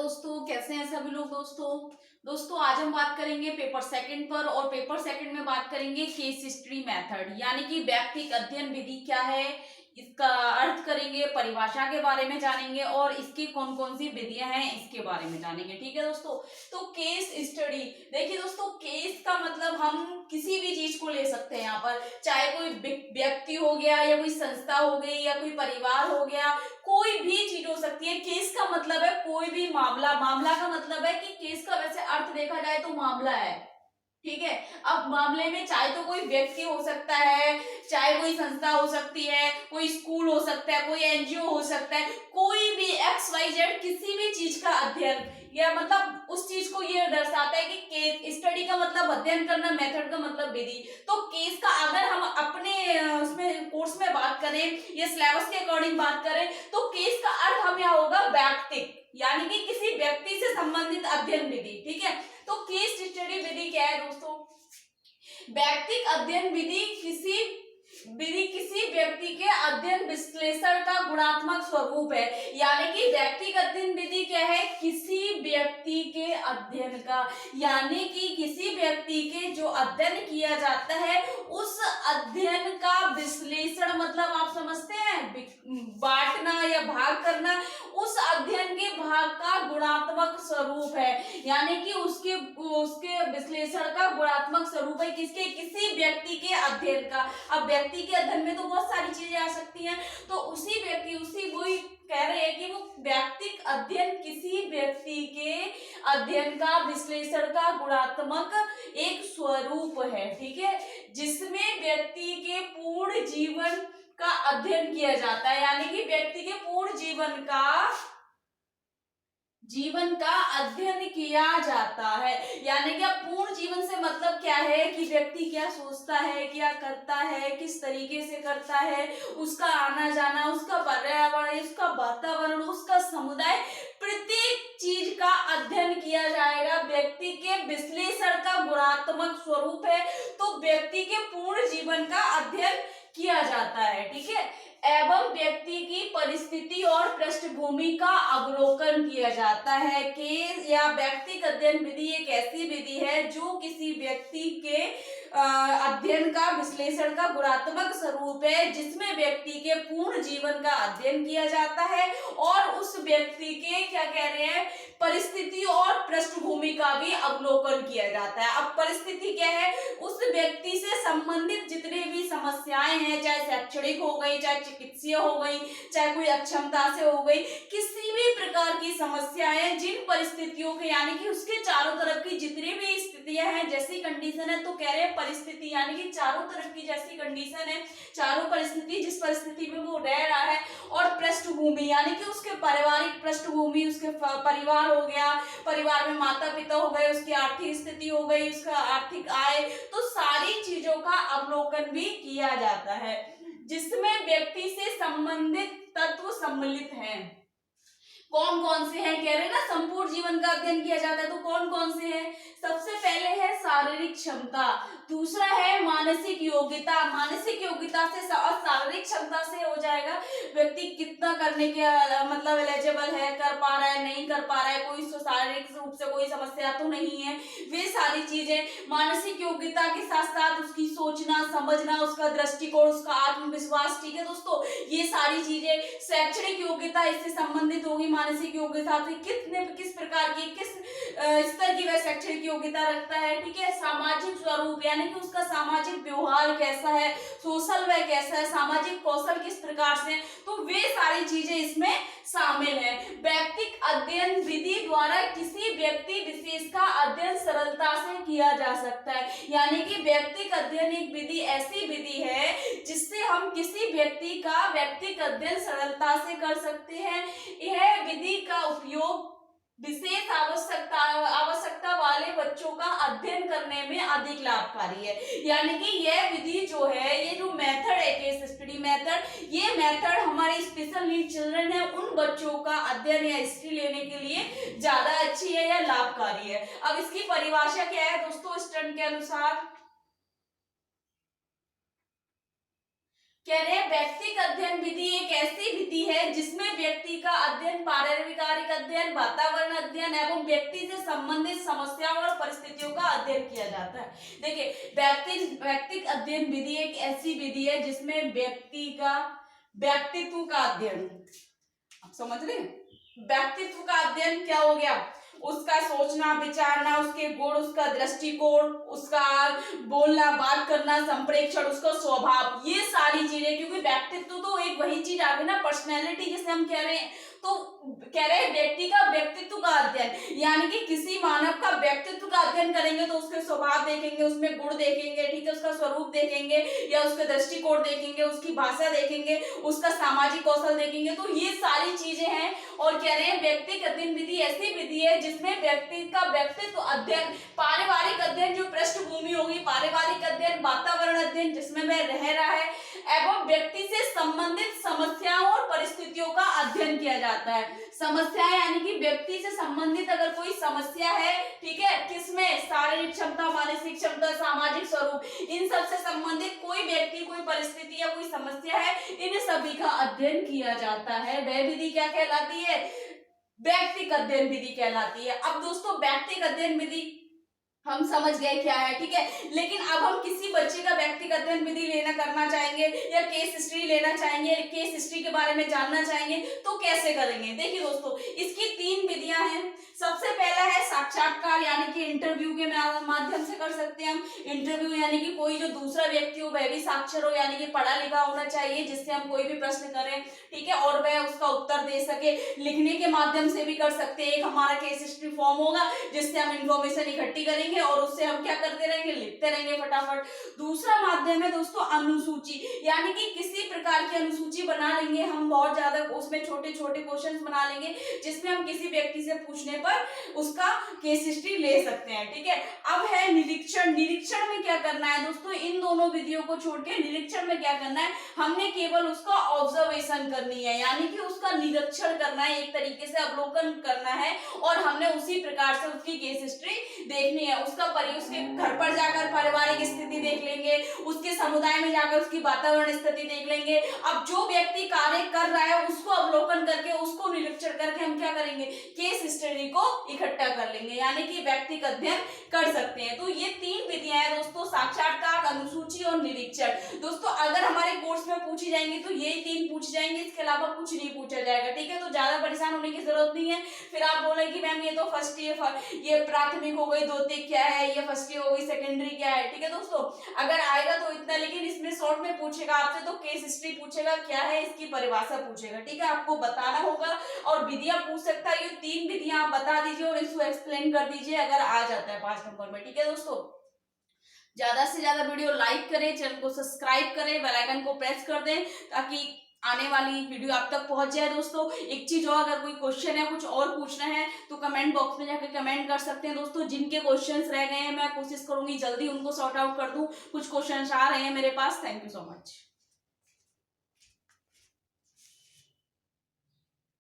दोस्तों, कैसे हैं सभी लोग। दोस्तों आज हम बात करेंगे पेपर सेकंड पर, और पेपर सेकंड में बात करेंगे केस हिस्ट्री मेथड, यानी कि व्यक्तिक अध्ययन विधि क्या है, इसका अर्थ करेंगे, परिभाषा के बारे में जानेंगे और इसकी कौन कौन सी विधियां हैं इसके बारे में जानेंगे। ठीक है दोस्तों। तो केस स्टडी, देखिए दोस्तों, केस का मतलब हम किसी भी चीज को ले सकते हैं यहाँ पर, चाहे कोई व्यक्ति हो गया या कोई संस्था हो गई या कोई परिवार हो गया, कोई भी चीज हो सकती है। केस का मतलब है कोई भी मामला, मामला का मतलब है कि केस का वैसे अर्थ देखा जाए तो मामला है। ठीक है। अब मामले में चाहे तो कोई व्यक्ति हो सकता है, चाहे कोई संस्था हो सकती है, कोई स्कूल हो सकता है, कोई एनजीओ हो सकता है, कोई भी XYZ किसी भी चीज का अध्ययन, या मतलब उस चीज को ये दर्शाता है कि केस स्टडी का मतलब अध्ययन करना, मेथड का मतलब विधि। तो केस का अगर हम अपने उसमें कोर्स में बात करें या सिलेबस के अकॉर्डिंग बात करें तो केस का अर्थ हमें होगा व्यक्तिक, यानी कि किसी व्यक्ति से संबंधित अध्ययन विधि। ठीक है। तो केस स्टडी विधि क्या है दोस्तों? व्यक्तिक अध्ययन विधि किसी व्यक्ति के अध्ययन विश्लेषण का गुणात्मक स्वरूप है। यानी कि व्यक्तिगत अध्ययन विधि क्या है? किसी व्यक्ति के अध्ययन का, यानी कि किसी व्यक्ति के जो अध्ययन किया जाता है उस अध्ययन का विश्लेषण, मतलब आप समझते हैं बांटना या भाग करना, उस अध्ययन के भाग का गुणात्मक स्वरूप है। यानी कि उसके विश्लेषण का गुणात्मक स्वरूप है किसके? किसी व्यक्ति के अध्ययन का। अब व्यक्ति के अध्ययन में तो बहुत सारी चीजें आ सकती हैं, तो वही कह रहे हैं कि वो व्यक्तिक अध्ययन किसी व्यक्ति के अध्ययन का, विश्लेषण का गुणात्मक एक स्वरूप है। ठीक है। जिसमें व्यक्ति के पूर्ण जीवन का अध्ययन किया जाता है, यानी कि व्यक्ति के पूर्ण जीवन का अध्ययन किया जाता है। यानी कि अब पूर्ण जीवन से मतलब क्या है कि व्यक्ति क्या सोचता है, क्या करता है, किस तरीके से करता है, उसका आना जाना, उसका पर्यावरण, उसका वातावरण, उसका समुदाय, प्रत्येक चीज का अध्ययन किया जाएगा। व्यक्ति के विश्लेषण का गुणात्मक स्वरूप है, तो व्यक्ति के पूर्ण जीवन का अध्ययन किया जाता है। ठीक है। एवं व्यक्ति की परिस्थिति और पृष्ठभूमि का अवलोकन किया जाता है। केस या व्यक्तिगत अध्ययन विधि एक ऐसी विधि है जो किसी व्यक्ति के अध्ययन का, विश्लेषण का गुणात्मक स्वरूप है, जिसमें व्यक्ति के पूर्ण जीवन का अध्ययन किया जाता है और उस व्यक्ति के क्या कह रहे हैं, परिस्थिति और पृष्ठभूमि का भी अवलोकन किया जाता है। अब परिस्थिति क्या है? उस व्यक्ति से संबंधित जितने भी समस्याएं हैं, चाहे शैक्षणिक हो गई, चाहे चिकित्सीय हो गई, चाहे कोई अक्षमता से हो गई, किसी भी प्रकार की समस्याएं, जिन परिस्थितियों के, यानी कि उसके चारों तरफ की जितनी भी स्थितियां हैं, जैसी कंडीशन है, तो कह रहे हैं परिस्थिति, यानी कि चारों तरफ की जैसी कंडीशन है, चारों परिस्थिति, जिस परिस्थिति में वो रह रहा है, और पृष्ठभूमि, यानी कि उसके पारिवारिक पृष्ठभूमि, उसके परिवार हो गया, परिवार में माता पिता हो गए, उसकी आर्थिक स्थिति हो गई, उसका आर्थिक आय, तो सारी चीजों का अवलोकन भी किया जाता है, जिसमें व्यक्ति से संबंधित तत्व सम्मिलित हैं। कौन कौन से हैं? कह रहे हैं ना संपूर्ण जीवन का अध्ययन किया जाता है, तो कौन कौन से हैं? सबसे पहले है शारीरिक क्षमता, दूसरा है मानसिक योग्यता, मानसिक योग्यता से और शारीरिक क्षमता से हो जाएगा व्यक्ति कितना करने के मतलब एलिजिबल है, कर पा रहा है, नहीं कर पा रहा है, कोई शारीरिक रूप से कोई समस्या तो नहीं है, वे सारी चीजें। मानसिक योग्यता के साथ साथ उसकी सोचना, समझना, उसका दृष्टिकोण, उसका आत्मविश्वास। ठीक है दोस्तों, ये सारी चीजें। शैक्षणिक योग्यता इससे संबंधित होगी, मानसिक योग्यता से किस प्रकार की, किस स्तर की वह शैक्षणिक योग्यता रखता है। ठीक है। सामाजिक स्वरूप, यानी कि उसका सामाजिक व्यवहार कैसा है, सोशल वह कैसा है, सामाजिक कौशल किस प्रकार से, तो वे सारी चीजें इसमें शामिल है। व्यक्तिक अध्ययन विधि द्वारा किसी व्यक्ति विशेष का अध्ययन सरलता से किया जा सकता है। यानी कि व्यक्तिक अध्ययन एक विधि ऐसी विधि है जिससे हम किसी व्यक्ति का व्यक्तिक अध्ययन सरलता से कर सकते हैं। यह विधि का उपयोग विशेष आवश्यकता वाले बच्चों का अध्ययन करने में अधिक लाभकारी है। यानी कि यह विधि जो है, ये जो मेथड है केस स्टडी मेथड, ये मेथड हमारे स्पेशल नीड चिल्ड्रन है, उन बच्चों का अध्ययन या हिस्ट्री लेने के लिए ज्यादा अच्छी है या लाभकारी है। अब इसकी परिभाषा क्या है दोस्तों? स्टर्न के अनुसार कह रहे हैं व्यक्तिक अध्ययन विधि एक ऐसी विधि है जिसमें व्यक्ति का अध्ययन, पारिवारिक अध्ययन, वातावरण अध्ययन एवं व्यक्ति से संबंधित समस्याओं और परिस्थितियों का अध्ययन किया जाता है। देखिए, व्यक्तिक अध्ययन विधि एक ऐसी विधि है जिसमें व्यक्ति का व्यक्तित्व का अध्ययन, आप समझ रहे हैं, व्यक्तित्व का अध्ययन क्या हो गया, उसका सोचना विचारना, उसके गुण, उसका दृष्टिकोण, उसका बोलना बात करना, संप्रेक्षण, उसका स्वभाव, ये सारी चीजें, क्योंकि व्यक्तित्व तो एक वही चीज आ गई ना, पर्सनैलिटी जिसे हम कह रहे हैं। तो कह रहे हैं व्यक्ति का व्यक्तित्व का अध्ययन, यानी कि किसी मानव का व्यक्तित्व का अध्ययन करेंगे तो उसके स्वभाव देखेंगे, उसमें गुण देखेंगे, ठीक है, उसका स्वरूप देखेंगे या उसके दृष्टिकोण देखेंगे, उसकी भाषा देखेंगे, उसका सामाजिक कौशल देखेंगे, तो ये सारी चीजें हैं। और कह रहे हैं व्यक्तिक अध्ययन विधि ऐसी विधि है जिसमें व्यक्ति का व्यक्तित्व अध्ययन, पारिवारिक अध्ययन जो पृष्ठभूमि होगी, पारिवारिक अध्ययन, वातावरण अध्ययन जिसमें वह रह रहा है, एवं व्यक्ति से संबंधित समस्याओं और परिस्थितियों का अध्ययन किया जाता है। समस्याएं यानी कि व्यक्ति से संबंधित अगर कोई समस्या है, ठीक है, किसमें, शारीरिक क्षमता, मानसिक क्षमता, सामाजिक स्वरूप, इन सब से संबंधित कोई व्यक्ति, कोई परिस्थिति या कोई समस्या है, इन सभी का अध्ययन किया जाता है। वह विधि क्या कहलाती है, व्यक्तिक अध्ययन विधि कहलाती है। अब दोस्तों व्यक्तिक अध्ययन विधि हम समझ गए क्या है, ठीक है, लेकिन अब हम किसी बच्चे का व्यक्तिगत अध्ययन विधि लेना करना चाहेंगे या केस हिस्ट्री लेना चाहेंगे, केस हिस्ट्री के बारे में जानना चाहेंगे, तो कैसे करेंगे। देखिए दोस्तों, इसकी 3 विधियां हैं। सबसे पहला है साक्षात्कार, यानी कि इंटरव्यू के माध्यम से कर सकते हैं हम। इंटरव्यू यानी कि कोई जो दूसरा व्यक्ति हो वह भी साक्षर हो, यानी कि पढ़ा लिखा होना चाहिए, जिससे हम कोई भी प्रश्न करें, ठीक है, और वह उसका उत्तर दे सके। लिखने के माध्यम से भी कर सकते हैं। एक हमारा केस हिस्ट्री फॉर्म होगा जिससे हम इंफॉर्मेशन इकट्ठी करेंगे और उससे हम क्या करते रहेंगे, लिखते रहेंगे फटाफट। दूसरा माध्यम है दोस्तों अनुसूची, यानी कि किसी प्रकार की अनुसूची बना लेंगे हम, बहुत ज्यादा उसमें छोटे छोटे क्वेश्चंस बना लेंगे जिसमें हम किसी व्यक्ति से पूछने पर उसका केस हिस्ट्री ले सकते हैं, ठीक है। अब है निरीक्षण। निरीक्षण में क्या करना है दोस्तों, इन दोनों विधियों को छोड़ के निरीक्षण में क्या करना है, हमने केवल उसका ऑब्जर्वेशन करनी है, यानी कि उसका निरीक्षण करना है, एक तरीके से अवलोकन करना है, और हमने उसी प्रकार से उसकी केस हिस्ट्री देखनी है। उसके घर पर जाकर पारिवारिक स्थिति देख लेंगे, उसके समुदाय में जाकर उसकी वातावरण स्थिति देख लेंगे। अब जो व्यक्ति कार्य कर रहा है उसको अवलोकन करके, उसको निरीक्षण करके हम क्या करेंगे, केस हिस्ट्री को इकट्ठा कर लेंगे, यानी कि व्यक्तिगत अध्ययन कर सकते हैं। तो ये 3 विधियां हैं दोस्तों, साक्षात्कार, अनुसूची और निरीक्षण। दोस्तों अगर हमारे कोर्स में पूछी जाएंगी तो ये 3 पूछी जाएंगे, इसके अलावा कुछ नहीं पूछा जाएगा, ठीक है। तो ज्यादा परेशान होने की जरूरत नहीं है। फिर आप बोले कि मैम ये तो फर्स्ट ईयर, ये प्राथमिक हो गई, द्वितीय क्या है, ये फर्स्ट ईयर हो गई, सेकेंडरी क्या है, ठीक है दोस्तों। अगर आएगा तो इतना, लेकिन इसमें शॉर्ट में पूछेगा आपसे तो केस हिस्ट्री पूछेगा, क्या है इसकी परिभाषा पूछेगा, ठीक है, आपको बताना होगा। और विधियां पूछ सकता है, ये 3 विधियां आप बता दीजिए और इसको एक्सप्लेन कर दीजिए, अगर आ जाता है 5 नंबर में, ठीक है दोस्तों। ज्यादा से ज्यादा वीडियो लाइक करें, चैनल को सब्सक्राइब करें, बेल आइकन को प्रेस कर दें ताकि आने वाली वीडियो आप तक पहुंच जाए। दोस्तों एक चीज और, अगर कोई क्वेश्चन है, कुछ और पूछना है तो कमेंट बॉक्स में जाकर कमेंट कर सकते हैं दोस्तों। जिनके क्वेश्चंस रह गए हैं मैं कोशिश करूंगी जल्दी उनको सॉर्ट आउट कर दूं। कुछ क्वेश्चंस आ रहे हैं मेरे पास। Thank you so much.